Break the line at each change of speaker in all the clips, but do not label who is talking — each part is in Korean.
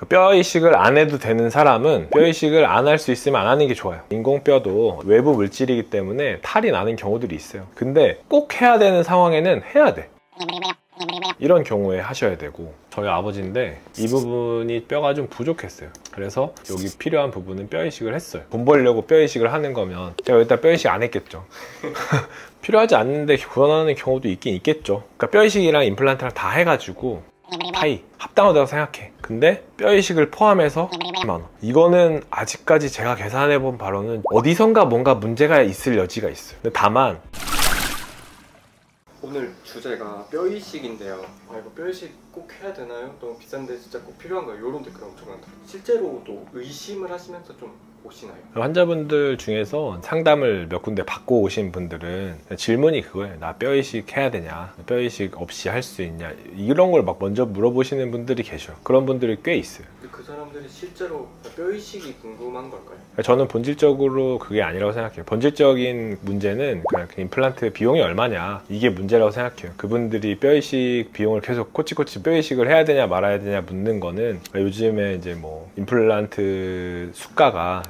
뼈 이식을 안 해도 되는 사람은 뼈 이식을 안 할 수 있으면 안 하는 게 좋아요. 인공뼈도 외부 물질이기 때문에 탈이 나는 경우들이 있어요. 근데 꼭 해야 되는 상황에는 해야 돼. 이런 경우에 하셔야 되고, 저희 아버지인데 이 부분이 뼈가 좀 부족했어요. 그래서 여기 필요한 부분은 뼈 이식을 했어요. 돈 벌려고 뼈 이식을 하는 거면 제가 일단 뼈 이식 안 했겠죠. 필요하지 않는데 권하는 경우도 있긴 있겠죠. 그러니까 뼈 이식이랑 임플란트랑 다 해가지고 파이 합당하다고 생각해. 근데 뼈 이식을 포함해서 10만 원. 이거는 아직까지 제가 계산해 본 바로는 어디선가 뭔가 문제가 있을 여지가 있어요. 근데 다만
오늘 주제가 뼈 이식인데요. 이거 뼈 이식 꼭 해야 되나요? 너무 비싼데 진짜 꼭 필요한가요? 이런 댓글 엄청 많다. 실제로도 의심을 하시면서 좀 오시나요?
환자분들 중에서 상담을 몇 군데 받고 오신 분들은 질문이 그거예요. 나 뼈 이식 해야 되냐? 뼈 이식 없이 할 수 있냐? 이런 걸 막 먼저 물어보시는 분들이 계셔요. 그런 분들이 꽤 있어요.
근데 그 사람들이 실제로 뼈 이식이 궁금한 걸까요?
저는 본질적으로 그게 아니라고 생각해요. 본질적인 문제는 그냥 임플란트 비용이 얼마냐, 이게 문제라고 생각해요. 그분들이 뼈 이식 비용을 계속 코치코치 뼈 이식을 해야 되냐 말아야 되냐 묻는 거는, 요즘에 이제 뭐 임플란트 수가가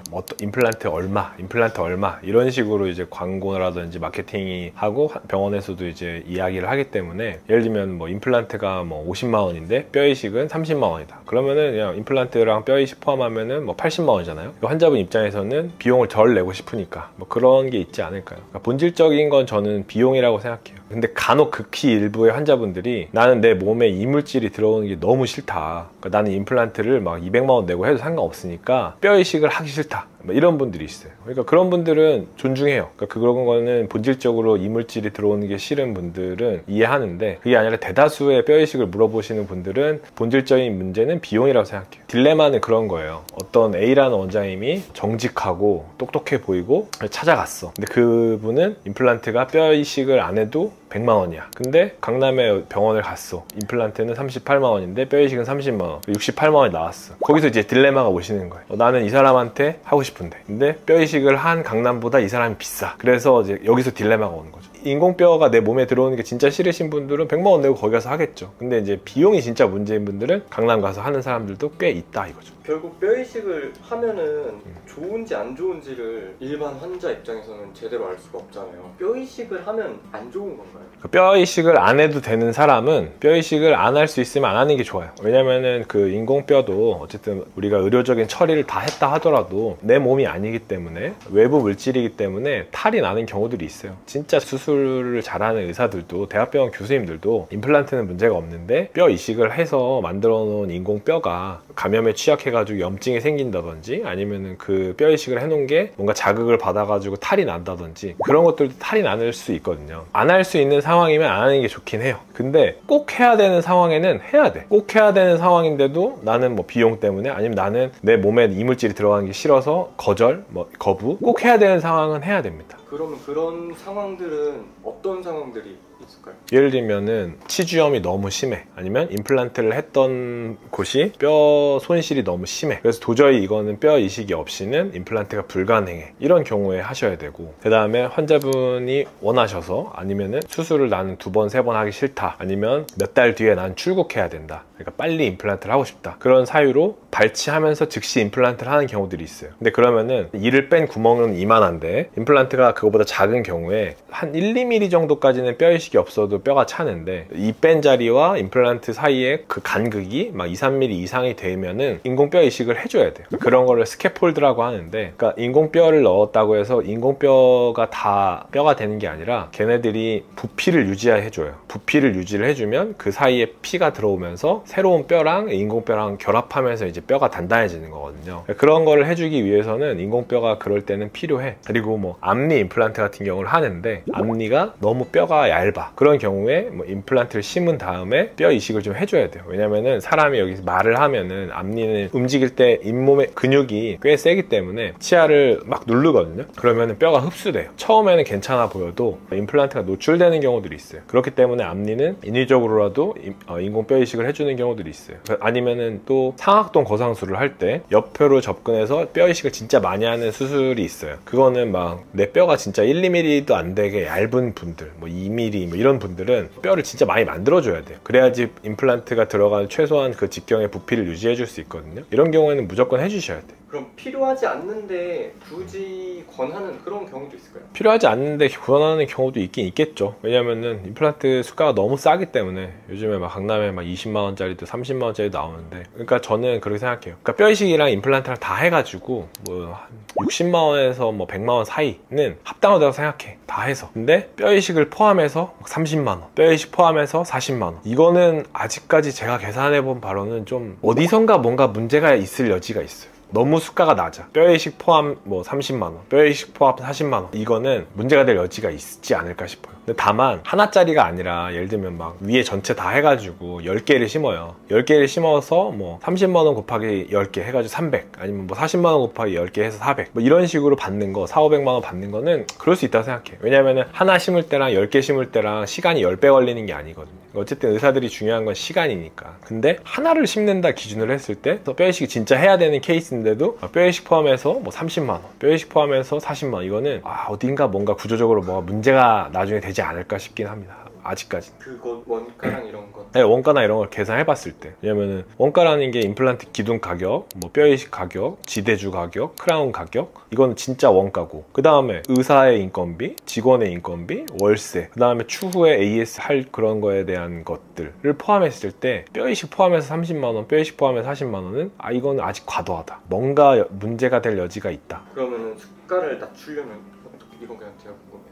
임플란트 얼마 이런 식으로 이제 광고라든지 마케팅이 하고 병원에서도 이제 이야기를 하기 때문에, 예를 들면 뭐 임플란트가 뭐 50만 원인데 뼈 이식은 30만 원이다. 그러면은 그냥 임플란트랑 뼈 이식 포함하면은 뭐 80만 원이잖아요. 환자분 입장에서는 비용을 덜 내고 싶으니까 뭐 그런 게 있지 않을까요? 그러니까 본질적인 건 저는 비용이라고 생각해요. 근데 간혹 극히 일부의 환자분들이 나는 내 몸에 이물질이 들어오는 게 너무 싫다. 그러니까 나는 임플란트를 막 200만 원 내고 해도 상관없으니까 뼈 이식을 하기 싫다. 이런 분들이 있어요. 그러니까 그런 분들은 존중해요. 그러니까 그런 거는 본질적으로 이물질이 들어오는 게 싫은 분들은 이해하는데, 그게 아니라 대다수의 뼈 이식을 물어보시는 분들은 본질적인 문제는 비용이라고 생각해요. 딜레마는 그런 거예요. 어떤 A라는 원장님이 정직하고 똑똑해 보이고 찾아갔어. 근데 그분은 임플란트가 뼈 이식을 안 해도 100만 원이야. 근데 강남에 병원을 갔어. 임플란트는 38만 원인데 뼈 이식은 30만 원, 68만 원이 나왔어. 거기서 이제 딜레마가 오시는 거예요. 나는 이 사람한테 하고 싶은데, 근데 뼈 이식을 한 강남보다 이 사람이 비싸. 그래서 이제 여기서 딜레마가 오는 거죠. 인공뼈가 내 몸에 들어오는 게 진짜 싫으신 분들은 100만 원 내고 거기 가서 하겠죠. 근데 이제 비용이 진짜 문제인 분들은 강남 가서 하는 사람들도 꽤 있다 이거죠.
결국 뼈 이식을 하면은 좋은지 안 좋은지를 일반 환자 입장에서는 제대로 알 수가 없잖아요. 뼈 이식을 하면 안 좋은 건가요?
뼈 이식을 안 해도 되는 사람은 뼈 이식을 안 할 수 있으면 안 하는 게 좋아요. 왜냐면은 그 인공뼈도 어쨌든 우리가 의료적인 처리를 다 했다 하더라도 내 몸이 아니기 때문에, 외부 물질이기 때문에 탈이 나는 경우들이 있어요. 진짜 수술을 잘하는 의사들도, 대학병원 교수님들도 임플란트는 문제가 없는데 뼈 이식을 해서 만들어 놓은 인공뼈가 감염에 취약해가지고 염증이 생긴다든지, 아니면은 그 뼈 이식을 해놓은 게 뭔가 자극을 받아가지고 탈이 난다든지, 그런 것들도 탈이 나는 수 있거든요. 안 할 수 있는 상황이면 안 하는 게 좋긴 해요. 근데 꼭 해야 되는 상황에는 해야 돼. 꼭 해야 되는 상황인데도 나는 뭐 비용 때문에, 아니면 나는 내 몸에 이물질이 들어가는 게 싫어서 거절, 뭐 거부, 꼭 해야 되는 상황은 해야 됩니다.
그러면 그런 상황들은 어떤 상황들이 있을까요?
예를 들면은 치주염이 너무 심해, 아니면 임플란트를 했던 곳이 뼈 손실이 너무 심해, 그래서 도저히 이거는 뼈 이식이 없이는 임플란트가 불가능해. 이런 경우에 하셔야 되고, 그 다음에 환자분이 원하셔서, 아니면은 수술을 나는 2번, 3번 하기 싫다, 아니면 몇 달 뒤에 난 출국해야 된다, 그러니까 빨리 임플란트를 하고 싶다, 그런 사유로 발치하면서 즉시 임플란트를 하는 경우들이 있어요. 근데 그러면은 이를 뺀 구멍은 이만한데 임플란트가 그거보다 작은 경우에 한 1, 2mm 정도까지는 뼈 이식이 없어도 뼈가 차는데, 이 뺀 자리와 임플란트 사이에 그 간극이 막 2, 3mm 이상이 되면은 인공뼈 이식을 해줘야 돼요. 그런 거를 스캐폴드라고 하는데, 그러니까 인공뼈를 넣었다고 해서 인공뼈가 다 뼈가 되는 게 아니라 걔네들이 부피를 유지해줘요. 부피를 유지를 해주면 그 사이에 피가 들어오면서 새로운 뼈랑 인공뼈랑 결합하면서 이제 뼈가 단단해지는 거거든요. 그런 거를 해주기 위해서는 인공뼈가 그럴 때는 필요해. 그리고 뭐 앞니 임플란트 같은 경우를 하는데, 앞니가 너무 뼈가 얇아. 그런 경우에 뭐 임플란트를 심은 다음에 뼈 이식을 좀 해줘야 돼요. 왜냐면은 사람이 여기서 말을 하면은 앞니는 움직일 때 잇몸의 근육이 꽤 세기 때문에 치아를 막 누르거든요. 그러면은 뼈가 흡수돼요. 처음에는 괜찮아 보여도 임플란트가 노출되는 경우들이 있어요. 그렇기 때문에 앞니는 인위적으로라도 인공 뼈 이식을 해주는 경우들이 있어요. 아니면은 또 상악동 거상술을 할 때 옆으로 접근해서 뼈 이식을 진짜 많이 하는 수술이 있어요. 그거는 막 내 뼈가 진짜 1, 2mm도 안 되게 얇은 분들, 뭐 2mm 뭐 이런 분들은 뼈를 진짜 많이 만들어줘야 돼요. 그래야지 임플란트가 들어가는 최소한 그 직경의 부피를 유지해 줄 수 있거든요. 이런 경우에는 무조건 해주셔야 돼요.
그럼 필요하지 않는데 굳이 권하는 그런 경우도 있을까요?
필요하지 않는데 권하는 경우도 있긴 있겠죠. 왜냐면은 임플란트 수가가 너무 싸기 때문에 요즘에 막 강남에 막 20만원짜리도 30만원짜리도 나오는데, 그러니까 저는 그렇게 생각해요. 그러니까 뼈 이식이랑 임플란트랑 다 해가지고 뭐 한 60만원에서 뭐 100만원 사이는 합당하다고 생각해. 다 해서. 근데 뼈 이식을 포함해서 30만원, 뼈 이식 포함해서 40만원, 이거는 아직까지 제가 계산해본 바로는 좀 어디선가 뭔가 문제가 있을 여지가 있어요. 너무 수가가 낮아. 뼈 이식 포함 뭐 30만원, 뼈 이식 포함 40만원, 이거는 문제가 될 여지가 있지 않을까 싶어요. 근데 다만 하나짜리가 아니라 예를 들면 막 위에 전체 다 해가지고 10개를 심어요. 10개를 심어서 뭐 30만원 곱하기 10개 해가지고 300, 아니면 뭐 40만원 곱하기 10개 해서 400, 뭐 이런 식으로 받는 거, 4,500만원 받는 거는 그럴 수 있다고 생각해요. 왜냐면은 하나 심을 때랑 10개 심을 때랑 시간이 10배 걸리는 게 아니거든요. 어쨌든 의사들이 중요한 건 시간이니까. 근데 하나를 심는다 기준으로 했을 때 뼈 이식이 진짜 해야 되는 케이스인데도 뼈 이식 포함해서 뭐 30만원, 뼈 이식 포함해서 40만원, 이거는 어딘가 뭔가 구조적으로 뭐가 문제가 나중에 되지 않을까 싶긴 합니다. 아직까지.
그거 원가랑 이런 거?
네, 원가나 이런 걸 계산해 봤을 때. 왜냐면은 원가라는 게 임플란트 기둥 가격, 뭐 뼈 이식 가격, 지대주 가격, 크라운 가격, 이건 진짜 원가고, 그 다음에 의사의 인건비, 직원의 인건비, 월세, 그 다음에 추후에 AS 할 그런 거에 대한 것들을 포함했을 때 뼈 이식 포함해서 30만원, 뼈 이식 포함해서 40만원은 이건 아직 과도하다, 뭔가 문제가 될 여지가 있다.
그러면은 수가를 낮추려면 어떻게, 이건 그냥 제가 궁금해서.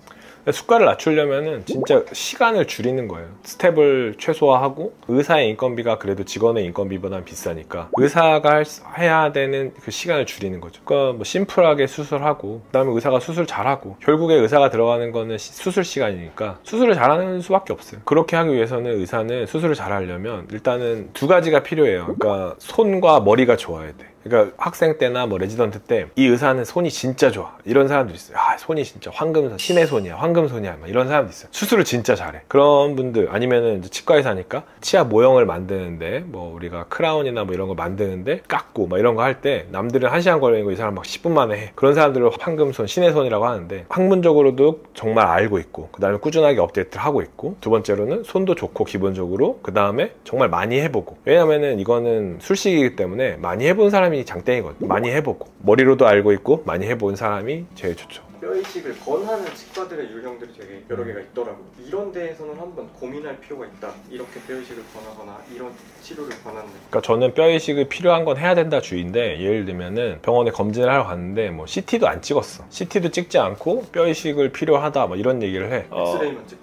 수가를 낮추려면은 진짜 시간을 줄이는 거예요. 스텝을 최소화하고, 의사의 인건비가 그래도 직원의 인건비보다는 비싸니까 의사가 해야 되는 그 시간을 줄이는 거죠. 그러니까 뭐 심플하게 수술하고, 그 다음에 의사가 수술 잘하고, 결국에 의사가 들어가는 거는 수술 시간이니까 수술을 잘하는 수밖에 없어요. 그렇게 하기 위해서는 의사는 수술을 잘하려면 일단은 두 가지가 필요해요. 그러니까 손과 머리가 좋아야 돼. 그러니까 학생 때나 뭐 레지던트 때 이 의사는 손이 진짜 좋아, 이런 사람도 있어요. 손이 진짜 황금손, 신의 손이야, 황금손이야, 막 이런 사람도 있어요. 수술을 진짜 잘해. 그런 분들, 아니면은 이제 치과 의사니까 치아 모형을 만드는데, 뭐 우리가 크라운이나 뭐 이런 거 만드는데 깎고 막 이런 거 할 때 남들은 1시간 걸리는 거 이 사람 막 10분 만에 해. 그런 사람들을 황금손, 신의 손이라고 하는데, 학문적으로도 정말 알고 있고, 그 다음에 꾸준하게 업데이트를 하고 있고, 두 번째로는 손도 좋고 기본적으로, 그 다음에 정말 많이 해보고. 왜냐면은 이거는 술식이기 때문에 많이 해본 사람이 장땡이거든요. 많이 해보고, 머리로도 알고 있고 많이 해본 사람이 제일 좋죠.
뼈 이식을 권하는 치과들의 유형들이 되게 여러 개가 있더라고요. 이런 데에서는 한번 고민할 필요가 있다, 이렇게 뼈 이식을 권하거나 이런 치료를 권하는.
그러니까 저는 뼈 이식을 필요한 건 해야 된다 주의인데, 예를 들면은 병원에 검진을 하러 갔는데 뭐 CT도 안 찍었어. CT도 찍지 않고 뼈 이식을 필요하다 뭐 이런 얘기를 해.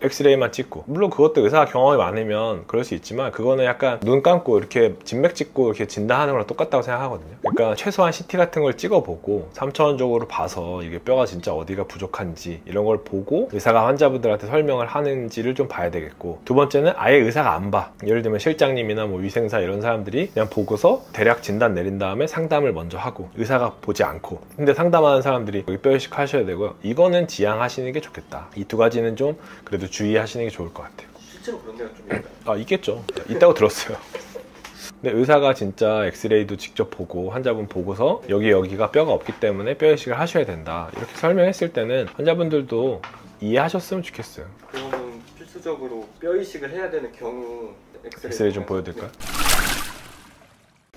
엑스레이만 찍고. 물론 그것도 의사가 경험이 많으면 그럴 수 있지만, 그거는 약간 눈 감고 이렇게 진맥 찍고 이렇게 진단하는 거랑 똑같다고 생각하거든요. 그러니까 최소한 CT 같은 걸 찍어보고 3차원적으로 봐서 이게 뼈가 진짜 어디가 부족한지 이런 걸 보고 의사가 환자분들한테 설명을 하는지를 좀 봐야 되겠고, 두 번째는 아예 의사가 안 봐. 예를 들면 실장님이나 뭐 위생사 이런 사람들이 그냥 보고서 대략 진단 내린 다음에 상담을 먼저 하고, 의사가 보지 않고. 근데 상담하는 사람들이 여기 뼈 이식 하셔야 되고요, 이거는 지양하시는 게 좋겠다. 이 두 가지는 좀 그래도 주의하시는 게 좋을 것 같아요.
실제로 그런 데가 좀 있나요?
있겠죠. 있다고 들었어요. 근데 의사가 진짜 엑스레이도 직접 보고 환자분 보고서 여기가 뼈가 없기 때문에 뼈 이식을 하셔야 된다, 이렇게 설명했을 때는 환자분들도 이해하셨으면 좋겠어요.
그러면 필수적으로 뼈 이식을 해야 되는 경우
엑스레이 좀 보여드릴까요?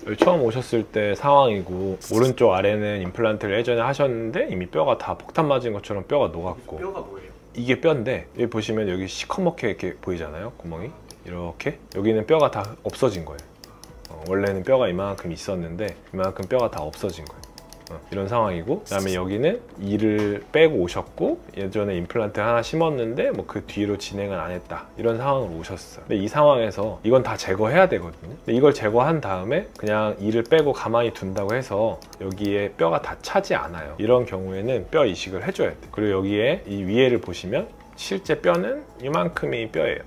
여기 처음 오셨을 때 상황이고, 오른쪽 아래는 임플란트를 예전에 하셨는데 이미 뼈가 다 폭탄 맞은 것처럼 뼈가 녹았고.
뼈가 뭐예요?
이게 뼈인데, 여기 보시면 여기 시커멓게 이렇게 보이잖아요, 구멍이. 이렇게 여기는 뼈가 다 없어진 거예요. 원래는 뼈가 이만큼 있었는데 이만큼 뼈가 다 없어진 거예요. 이런 상황이고, 그 다음에 여기는 이를 빼고 오셨고, 예전에 임플란트 하나 심었는데 뭐 그 뒤로 진행을 안 했다, 이런 상황으로 오셨어요. 근데 이 상황에서 이건 다 제거해야 되거든요. 근데 이걸 제거한 다음에 그냥 이를 빼고 가만히 둔다고 해서 여기에 뼈가 다 차지 않아요. 이런 경우에는 뼈 이식을 해줘야 돼요. 그리고 여기에 이 위에를 보시면 실제 뼈는 이만큼이 뼈예요.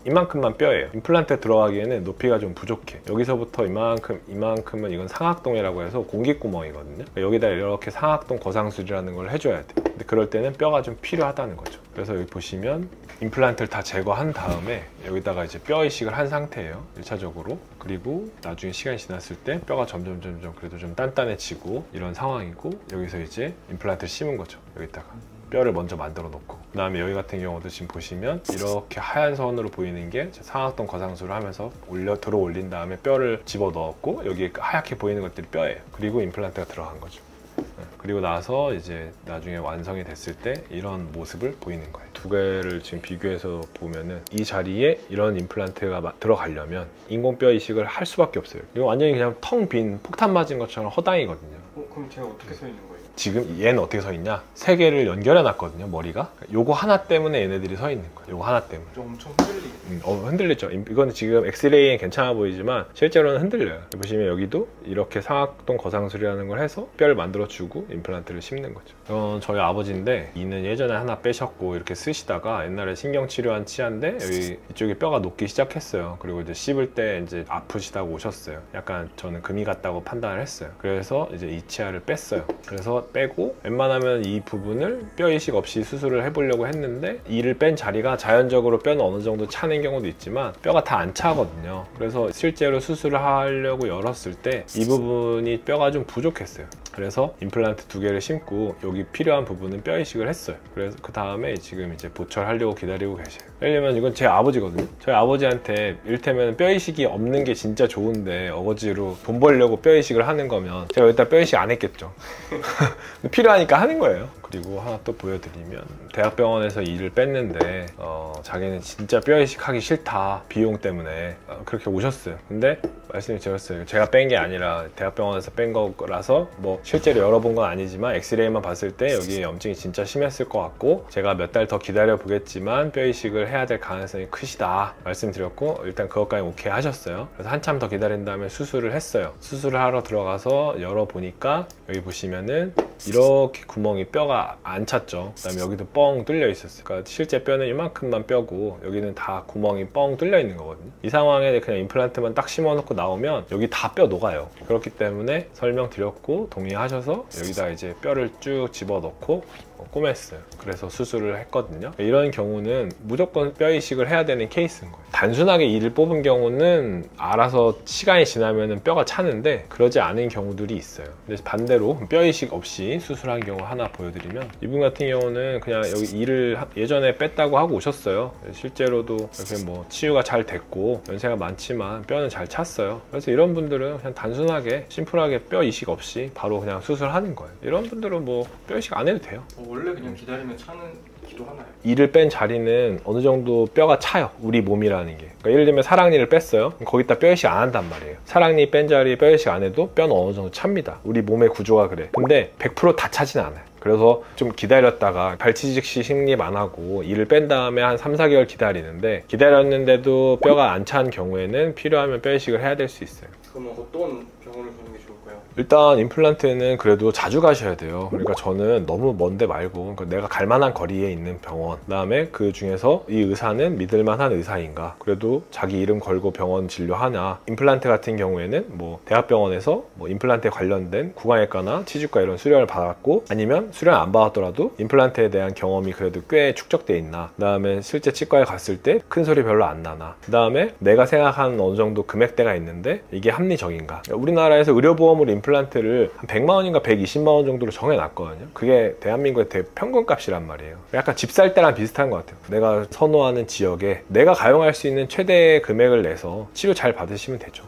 이만큼만 뼈예요. 임플란트에 들어가기에는 높이가 좀 부족해. 여기서부터 이만큼은 이건 상악동이라고 해서 공기구멍이거든요. 여기다 이렇게 상악동 거상술이라는 걸 해줘야 돼. 근데 근데 그럴 때는 뼈가 좀 필요하다는 거죠. 그래서 여기 보시면 임플란트를 다 제거한 다음에 여기다가 이제 뼈 이식을 한 상태예요, 1차적으로. 그리고 나중에 시간이 지났을 때 뼈가 점점 그래도 좀 단단해지고 이런 상황이고, 여기서 이제 임플란트를 심은 거죠. 여기다가 뼈를 먼저 만들어 놓고, 그 다음에 여기 같은 경우도 지금 보시면 이렇게 하얀 선으로 보이는 게 상악동 거상술을 하면서 들어 올린 다음에 뼈를 집어 넣었고, 여기 하얗게 보이는 것들이 뼈예요. 그리고 임플란트가 들어간 거죠. 그리고 나서 이제 나중에 완성이 됐을 때 이런 모습을 보이는 거예요. 두 개를 지금 비교해서 보면은 이 자리에 이런 임플란트가 들어가려면 인공뼈 이식을 할 수밖에 없어요. 이거 완전히 그냥 텅 빈 폭탄 맞은 것처럼 허당이거든요.
그럼 제가 어떻게 서 있는 거예요?
지금 얘는 어떻게 서 있냐? 세 개를 연결해 놨거든요, 머리가. 요거 하나 때문에 얘네들이 서 있는 거예요. 요거 하나 때문에.
엄청 흔들리겠네요.
흔들리죠. 이거는 지금 엑스레이엔 괜찮아 보이지만 실제로는 흔들려요. 보시면 여기도 이렇게 상악동 거상술이라는 걸 해서 뼈를 만들어주고 임플란트를 심는 거죠. 이건 저희 아버지인데, 이는 예전에 하나 빼셨고 이렇게 쓰시다가 옛날에 신경치료한 치아인데 여기 이쪽에 뼈가 녹기 시작했어요. 그리고 이제 씹을 때 이제 아프시다고 오셨어요. 약간 저는 금이 갔다고 판단을 했어요. 그래서 이제 이 치아를 뺐어요. 그래서 빼고 웬만하면 이 부분을 뼈 이식 없이 수술을 해보려고 했는데, 이를 뺀 자리가 자연적으로 뼈는 어느 정도 차는 경우도 있지만 뼈가 다 안 차거든요. 그래서 실제로 수술을 하려고 열었을 때 이 부분이 뼈가 좀 부족했어요. 그래서 임플란트 2개를 심고 여기 필요한 부분은 뼈 이식을 했어요. 그래서 그 다음에 지금 이제 보철하려고 기다리고 계셔요. 왜냐면 이건 제 아버지거든요. 저희 아버지한테 이를테면 뼈 이식이 없는 게 진짜 좋은데 어거지로 돈 벌려고 뼈 이식을 하는 거면 제가 일단 뼈 이식 안 했겠죠. 필요하니까 하는 거예요. 그리고 하나 또 보여드리면, 대학병원에서 이를 뺐는데 자기는 진짜 뼈 이식하기 싫다, 비용 때문에. 그렇게 오셨어요. 근데 말씀을 드렸어요. 제가 뺀 게 아니라 대학병원에서 뺀 거라서 뭐 실제로 열어본 건 아니지만 엑스레이만 봤을 때 여기에 염증이 진짜 심했을 것 같고, 제가 몇 달 더 기다려 보겠지만 뼈 이식을 해야 될 가능성이 크시다 말씀드렸고, 일단 그것까지 오케이 하셨어요. 그래서 한참 더 기다린 다음에 수술을 했어요. 수술을 하러 들어가서 열어보니까 여기 보시면은 이렇게 구멍이 뼈가 안 찼죠. 그 다음에 여기도 뻥 뚫려 있었어요. 그러니까 실제 뼈는 이만큼만 뼈고 여기는 다 구멍이 뻥 뚫려 있는 거거든요. 이 상황에 그냥 임플란트만 딱 심어놓고 나오면 여기 다 뼈 녹아요. 그렇기 때문에 설명드렸고 동의하셔서 여기다 이제 뼈를 쭉 집어넣고 꼬맸어요. 그래서 수술을 했거든요. 이런 경우는 무조건 뼈 이식을 해야 되는 케이스인 거예요. 단순하게 이를 뽑은 경우는 알아서 시간이 지나면 뼈가 차는데, 그러지 않은 경우들이 있어요. 근데 반대로 뼈 이식 없이 수술한 경우 하나 보여드리면, 이분 같은 경우는 그냥 여기 이를 예전에 뺐다고 하고 오셨어요. 실제로도 이렇게 뭐 치유가 잘 됐고 연세가 많지만 뼈는 잘 찼어요. 그래서 이런 분들은 그냥 단순하게 심플하게 뼈 이식 없이 바로 그냥 수술하는 거예요. 이런 분들은 뭐 뼈 이식 안 해도 돼요.
원래 그냥 기다리면 차는기도 하나요?
이를 뺀 자리는 어느 정도 뼈가 차요, 우리 몸이라는 게. 그러니까 예를 들면 사랑니를 뺐어요. 거기다 뼈 이식 안 한단 말이에요. 사랑니 뺀 자리에 뼈 이식 안 해도 뼈는 어느 정도 찹니다. 우리 몸의 구조가 그래. 근데 100% 다 차진 않아요. 그래서 좀 기다렸다가 발치직시 식립 안 하고 이를 뺀 다음에 한 3, 4개월 기다리는데, 기다렸는데도 뼈가 안 찬 경우에는 필요하면 뼈 이식을 해야 될 수 있어요.
그러면 어떤 병원을 가는 게 좋을까요?
일단 임플란트는 그래도 자주 가셔야 돼요. 그러니까 저는 너무 먼데 말고, 그러니까 내가 갈 만한 거리에 있는 병원, 그 다음에 그 중에서 이 의사는 믿을만한 의사인가, 그래도 자기 이름 걸고 병원 진료하나. 임플란트 같은 경우에는 뭐 대학병원에서 뭐 임플란트에 관련된 구강외과나 치주과 이런 수련을 받았고, 아니면 수련 안 받았더라도 임플란트에 대한 경험이 그래도 꽤 축적돼 있나, 그 다음에 실제 치과에 갔을 때 큰 소리 별로 안 나나, 그 다음에 내가 생각하는 어느 정도 금액대가 있는데 이게 합리적인가. 우리나라에서 의료보험으로 임플란트를 한 100만 원인가 120만 원 정도로 정해놨거든요. 그게 대한민국의 대평균값이란 말이에요. 약간 집 살 때랑 비슷한 것 같아요. 내가 선호하는 지역에 내가 가용할 수 있는 최대의 금액을 내서 치료 잘 받으시면 되죠.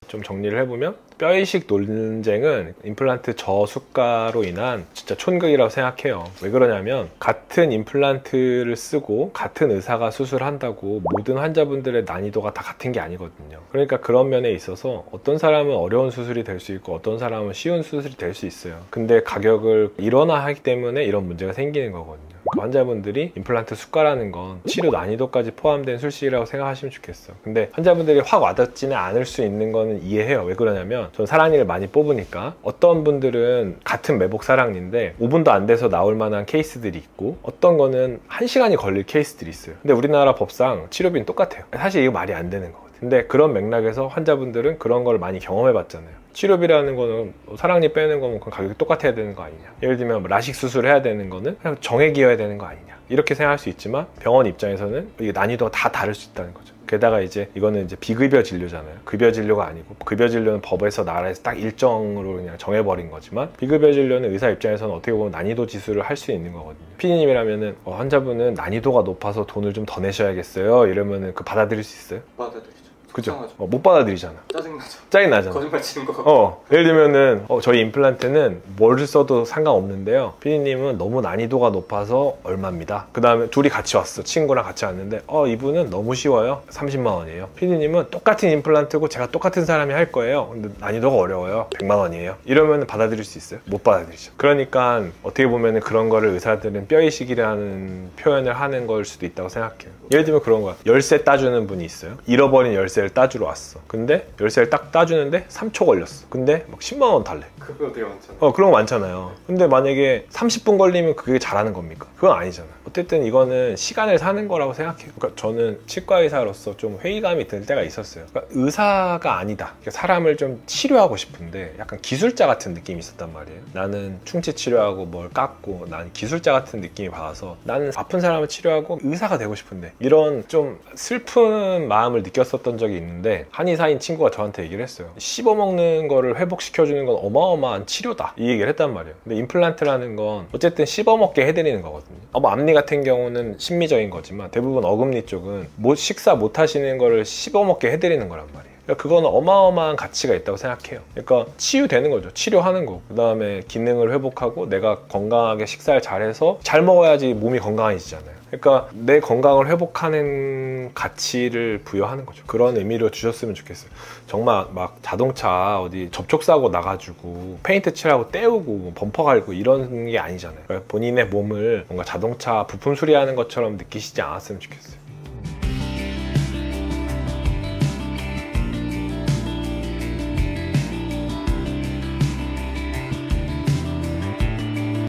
좀 정리를 해보면, 뼈 이식 논쟁은 임플란트 저수가로 인한 진짜 촌극이라고 생각해요. 왜 그러냐면, 같은 임플란트를 쓰고 같은 의사가 수술한다고 모든 환자분들의 난이도가 다 같은 게 아니거든요. 그러니까 그런 면에 있어서 어떤 사람은 어려운 수술이 될 수 있고 어떤 사람은 쉬운 수술이 될 수 있어요. 근데 가격을 일원화하기 때문에 이런 문제가 생기는 거거든요. 환자분들이 임플란트 수가라는 건 치료 난이도까지 포함된 술식이라고 생각하시면 좋겠어. 근데 환자분들이 확 와닿지는 않을 수 있는 거는 이해해요. 왜 그러냐면, 전 사랑니를 많이 뽑으니까 어떤 분들은 같은 매복 사랑니인데 5분도 안 돼서 나올 만한 케이스들이 있고, 어떤 거는 1시간이 걸릴 케이스들이 있어요. 근데 우리나라 법상 치료비는 똑같아요. 사실 이거 말이 안 되는 거거든요. 근데 그런 맥락에서 환자분들은 그런 걸 많이 경험해 봤잖아요. 치료비라는 거는 사랑니 빼는 거면 그 가격이 똑같아야 되는 거 아니냐. 예를 들면 라식 수술을 해야 되는 거는 그냥 정액이어야 되는 거 아니냐. 이렇게 생각할 수 있지만 병원 입장에서는 이게 난이도가 다 다를 수 있다는 거죠. 게다가 이제 이거는 이제 비급여 진료잖아요. 급여 진료가 아니고, 급여 진료는 법에서 나라에서 딱 일정으로 그냥 정해버린 거지만, 비급여 진료는 의사 입장에서는 어떻게 보면 난이도 지수를 할 수 있는 거거든요. 피디님이라면은 환자분은 난이도가 높아서 돈을 좀 더 내셔야겠어요 이러면은 그 받아들일 수 있어요?
받아들이죠.
그죠?
속상하죠.
못 받아들이잖아.
짜증나죠.
짜증나잖아.
거짓말 치는 것 같고.
예를 들면은 저희 임플란트는 뭘 써도 상관없는데요, 피디님은 너무 난이도가 높아서 얼마입니다. 그 다음에 둘이 같이 왔어. 친구랑 같이 왔는데 이분은 너무 쉬워요. 30만 원이에요. 피디님은 똑같은 임플란트고 제가 똑같은 사람이 할 거예요. 근데 난이도가 어려워요. 100만 원이에요. 이러면 받아들일 수 있어요? 못 받아들이죠. 그러니까 어떻게 보면은 그런 거를 의사들은 뼈이식이라는 표현을 하는 걸 수도 있다고 생각해요. 예를 들면 그런 거야. 열쇠 따주는 분이 있어요. 잃어버린 열쇠를 따주러 왔어. 근데 열쇠를 딱 따주는데 3초 걸렸어. 근데 막 10만 원 달래.
그거 되게 많잖아요.
그런 거 많잖아요. 근데 만약에 30분 걸리면 그게 잘하는 겁니까? 그건 아니잖아. 어쨌든 이거는 시간을 사는 거라고 생각해요. 그러니까 저는 치과 의사로서 좀 회의감이 들 때가 있었어요. 그러니까 의사가 아니다. 그러니까 사람을 좀 치료하고 싶은데 약간 기술자 같은 느낌이 있었단 말이에요. 나는 충치 치료하고 뭘 깎고, 난 기술자 같은 느낌이 받아서 나는 아픈 사람을 치료하고 의사가 되고 싶은데, 이런 좀 슬픈 마음을 느꼈었던 적이 있는데, 한의사인 친구가 저한테 얘기를 했어요. 씹어먹는 거를 회복시켜주는 건 어마어마한 치료다, 이 얘기를 했단 말이에요. 근데 임플란트라는 건 어쨌든 씹어먹게 해드리는 거거든요. 앞니 같은 경우는 심미적인 거지만 대부분 어금니 쪽은 식사 못 하시는 거를 씹어먹게 해드리는 거란 말이에요. 그러니까 그거는 어마어마한 가치가 있다고 생각해요. 그러니까 치유되는 거죠. 치료하는 거. 그 다음에 기능을 회복하고 내가 건강하게 식사를 잘해서 잘 먹어야지 몸이 건강해지잖아요. 그러니까 내 건강을 회복하는 가치를 부여하는 거죠. 그런 의미로 주셨으면 좋겠어요. 정말 막 자동차 어디 접촉사고 나가지고 페인트 칠하고 떼우고 범퍼 갈고 이런 게 아니잖아요. 그러니까 본인의 몸을 뭔가 자동차 부품 수리하는 것처럼 느끼시지 않았으면 좋겠어요.